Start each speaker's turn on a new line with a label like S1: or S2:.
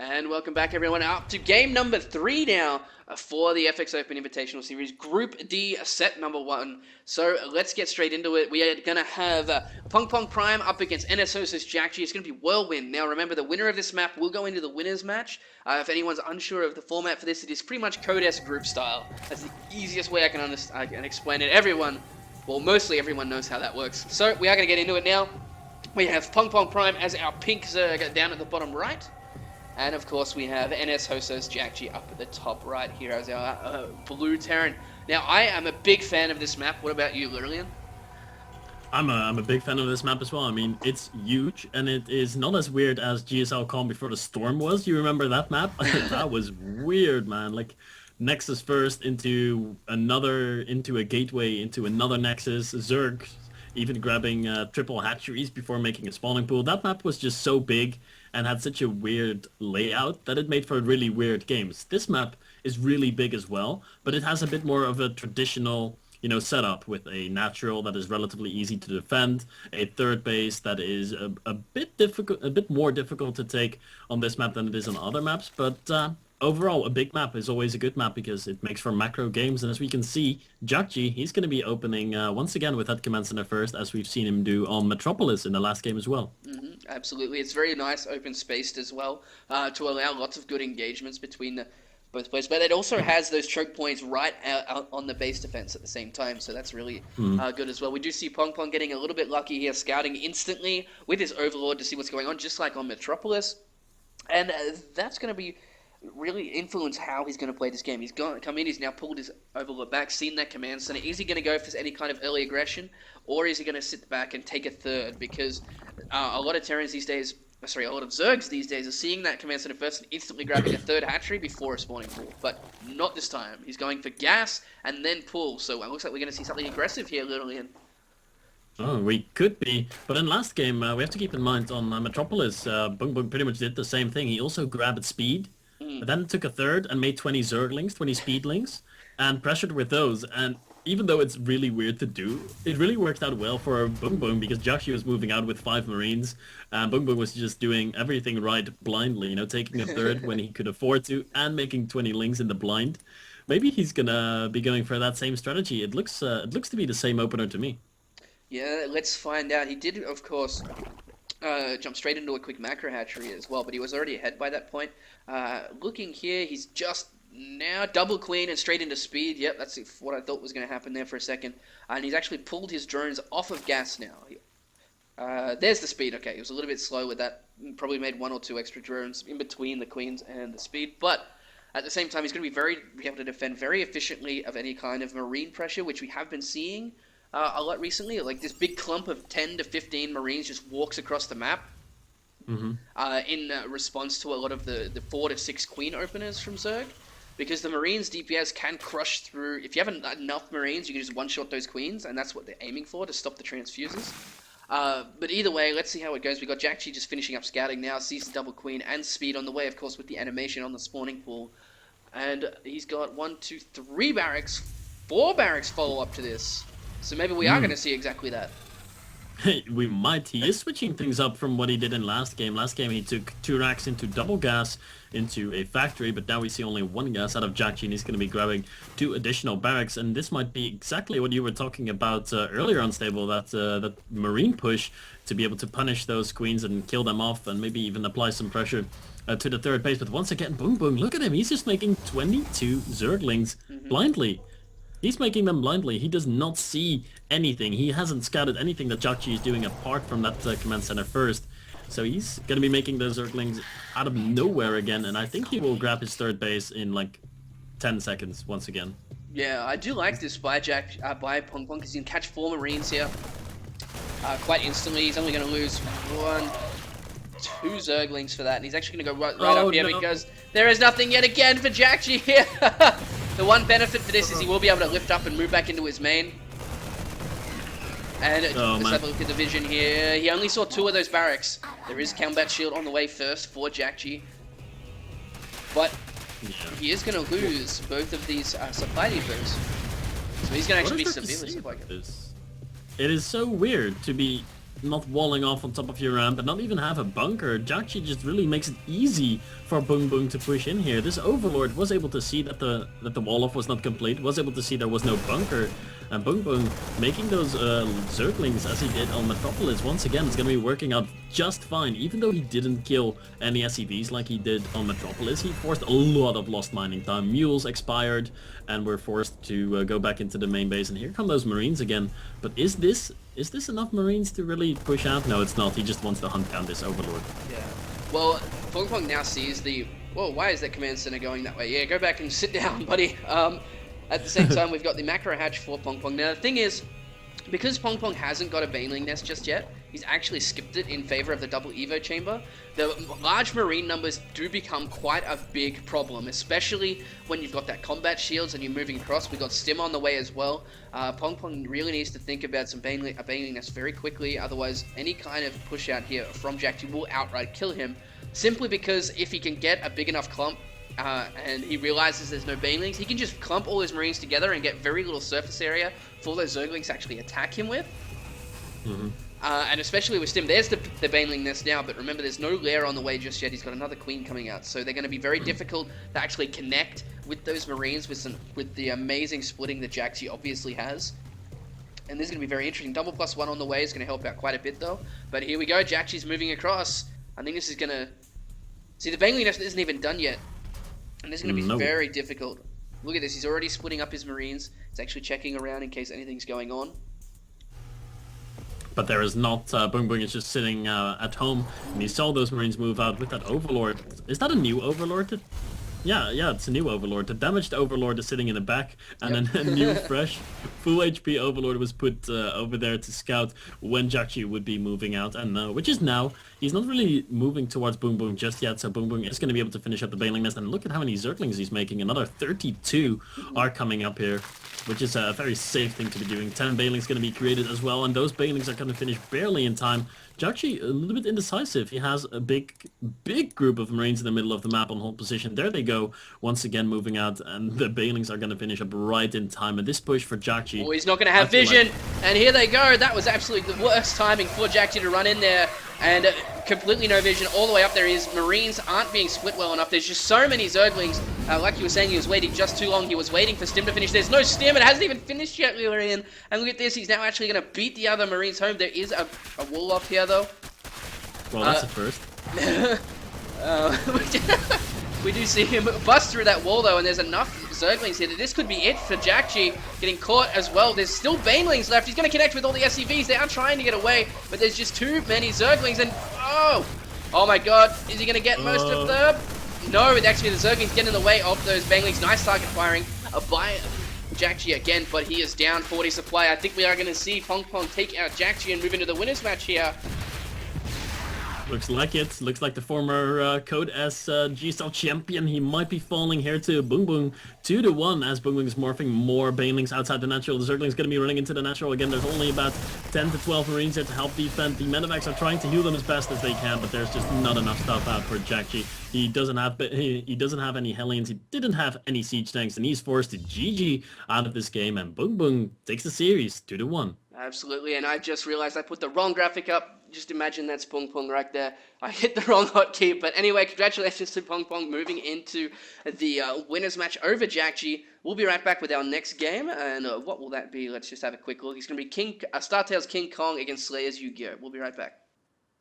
S1: And welcome back, everyone, up to game number 3 now for the FX Open Invitational Series, Group D, set number 1. So let's get straight into it. We are going to have B4Prime up against NSHJjakji. It's going to be Whirlwind. Now, remember, the winner of this map will go into the winner's match. If anyone's unsure of the format for this, it is pretty much Code S group style. That's the easiest way I can explain it. Everyone, well, mostly everyone knows how that works. So we are going to get into it now. We have B4Prime as our pink Zerg down at the bottom right. And of course we have NSHJjakji up at the top right here as our blue Terran. Now I am a big fan of this map. What about you, Lurlian?
S2: I'm a big fan of this map as well. I mean, it's huge, and it is not as weird as GSL Calm Before the Storm was. You remember that map? That was weird, man. Like, Nexus first into a gateway, into another Nexus, Zerg even grabbing triple hatcheries before making a spawning pool. That map was just so big and had such a weird layout that it made for really weird games. This map is really big as well, but it has a bit more of a traditional, setup with a natural that is relatively easy to defend, a third base that is a bit more difficult to take on this map than it is on other maps, but overall, a big map is always a good map because it makes for macro games, and as we can see, Jakji, he's going to be opening once again with that command center first, as we've seen him do on Metropolis in the last game as well.
S1: Absolutely, it's very nice, open spaced as well, to allow lots of good engagements between both players, but it also has those choke points right out on the base defense at the same time, so that's really good as well. We do see B4Prime getting a little bit lucky here, scouting instantly with his Overlord to see what's going on, just like on Metropolis, and that's going to be really influence how he's going to play this game. He's come in, he's now pulled his Overlord back, seen that command center. Is he going to go for any kind of early aggression, or is he going to sit back and take a third? Because a lot of Terrans these days, a lot of Zergs these days are seeing that command center first and instantly grabbing a third hatchery before a spawning pool. But not this time. He's going for gas and then pull. So it looks like we're going to see something aggressive here, Lillian.
S2: Oh, we could be, but in last game, we have to keep in mind on Metropolis, Bung pretty much did the same thing. He also grabbed speed, but then took a third and made 20 Zerglings, 20 speedlings, and pressured with those. And even though it's really weird to do, it really worked out well for Bung because Jakji was moving out with 5 Marines, and Bung was just doing everything right blindly, taking a third when he could afford to, and making 20 lings in the blind. Maybe he's gonna be going for that same strategy. It looks to be the same opener to me.
S1: Yeah, let's find out. He did, of course, jump straight into a quick macro hatchery as well, but he was already ahead by that point. Looking here, he's just now double queen and straight into speed. Yep, that's what I thought was going to happen there for a second. And he's actually pulled his drones off of gas now. There's the speed. Okay, he was a little bit slow with that. Probably made 1 or 2 extra drones in between the queens and the speed, but at the same time, he's going to be able to defend very efficiently of any kind of marine pressure, which we have been seeing a lot recently. Like this big clump of 10 to 15 Marines just walks across the map in response to a lot of the 4 to 6 queen openers from Zerg. Because the Marines DPS can crush through. If you have enough Marines, you can just one-shot those queens, and that's what they're aiming for, to stop the transfuses. But either way, let's see how it goes. We got Jakji just finishing up scouting now, sees the double queen and speed on the way, of course, with the animation on the spawning pool. And he's got 1, 2, 3 barracks, 4 barracks follow up to this. So maybe we are going to see exactly that.
S2: We might. He is switching things up from what he did in last game. Last game he took 2 racks into double gas into a factory, but now we see only 1 gas out of Jakji, and he's going to be grabbing 2 additional barracks. And this might be exactly what you were talking about earlier on Stable, that marine push to be able to punish those queens and kill them off, and maybe even apply some pressure to the third base. But once again, boom, look at him. He's just making 22 Zerglings blindly. He's making them blindly. He does not see anything. He hasn't scouted anything that Jakji is doing apart from that command center first. So he's going to be making those Zerglings out of nowhere again, and I think he will grab his third base in like 10 seconds once again.
S1: Yeah, I do like this by B4Prime because he can catch 4 Marines here quite instantly. He's only going to lose 1, 2 Zerglings for that, and he's actually going to go right up here because there is nothing yet again for Jakji here. The one benefit for this is he will be able to lift up and move back into his main. And let's have a look at the vision here. He only saw 2 of those barracks. There is combat shield on the way first for Jakji. But he is going to lose both of these supply depots. So he's going to actually be severely supply.
S2: It is so weird to be not walling off on top of your ramp and not even have a bunker. Jakji just really makes it easy for Bung Bung to push in here. This Overlord was able to see that the wall off was not complete, was able to see there was no bunker, and Bung Bung making those Zerglings as he did on Metropolis once again is going to be working out just fine. Even though he didn't kill any SCVs like he did on Metropolis, he forced a lot of lost mining time. Mules expired and we're forced to go back into the main base, and here come those Marines again. But is this enough Marines to really push out? No, it's not. He just wants to hunt down this Overlord.
S1: Yeah. Well, Pong Pong now sees the... Whoa, why is that command center going that way? Yeah, go back and sit down, buddy. At the same time, we've got the macro hatch for Pong Pong. Now, the thing is, because Pong Pong hasn't got a Baneling Nest just yet, he's actually skipped it in favor of the double Evo chamber. The large Marine numbers do become quite a big problem, especially when you've got that combat shields and you're moving across. We've got Stim on the way as well. Pong Pong really needs to think about a Baneling Nest very quickly, otherwise any kind of push out here from Jakji will outright kill him, simply because if he can get a big enough clump, and he realizes there's no Banelings, he can just clump all his Marines together and get very little surface area for those Zerglings to actually attack him with. And especially with Stim, there's the Baneling Nest now, but remember there's no lair on the way just yet. He's got another Queen coming out, so they're going to be very difficult to actually connect with those Marines with the amazing splitting that Jakji obviously has. And this is going to be very interesting. Double +1 on the way is going to help out quite a bit though. But here we go, Jakji's moving across. I think this is going to... See, the Baneling Nest isn't even done yet. And this is going to be very difficult. Look at this, he's already splitting up his Marines. He's actually checking around in case anything's going on.
S2: But there is not. Bung Bung is just sitting at home, and he saw those Marines move out with that Overlord. Is that a new Overlord? Yeah, it's a new Overlord. The damaged Overlord is sitting in the back, and then a new, fresh, full HP Overlord was put over there to scout when Jakji would be moving out, and which is now. He's not really moving towards Boom Boom just yet, so Boom Boom is going to be able to finish up the Baneling Nest, and look at how many Zerglings he's making. Another 32 are coming up here, which is a very safe thing to be doing. 10 Banelings going to be created as well, and those Banelings are going to finish barely in time. Jakji a little bit indecisive. He has a big group of Marines in the middle of the map on hold position. There they go, once again moving out, and the Banelings are going to finish up right in time. And this push for Jakji...
S1: Oh, he's not going to have vision, and here they go. That was absolutely the worst timing for Jakji to run in there, and completely no vision all the way up there. His Marines aren't being split well enough. There's just so many Zerglings. Like you were saying, he was waiting just too long. He was waiting for Stim to finish. There's no Stim. It hasn't even finished yet, Lillian. And look at this. He's now actually going to beat the other Marines home. There is a wall off here, though.
S2: Well, that's a first.
S1: We do see him bust through that wall, though, and there's enough Zerglings here that this could be it for Jakji getting caught as well. There's still Banelings left. He's going to connect with all the SCVs. They are trying to get away, but there's just too many Zerglings, and oh my god, is he going to get most of them? No, actually the Zerglings get in the way of those Banelings. Nice target firing by Jakji again, but he is down 40 supply. I think we are going to see Pong Pong take out Jakji and move into the winners match here.
S2: Looks like it. Looks like the former Code S GSL champion. He might be falling here to Boom Boom 2-1 as Boom Boom is morphing more Banelings outside the natural. The Zergling's going to be running into the natural again. There's only about 10 to 12 Marines here to help defend. The Medivacs are trying to heal them as best as they can, but there's just not enough stuff out for Jakji. He doesn't have any Hellions. He didn't have any siege tanks, and he's forced to GG out of this game. And Boom Boom takes the series 2-1.
S1: Absolutely, and I just realized I put the wrong graphic up. Just imagine that's Pong Pong right there. I hit the wrong hotkey, but anyway, congratulations to Pong Pong moving into the winners match over Jakji. We'll be right back with our next game, and what will that be? Let's just have a quick look. It's going to be Star Tales King Kong against Slayers Yu-Gi-Oh! We'll be right back.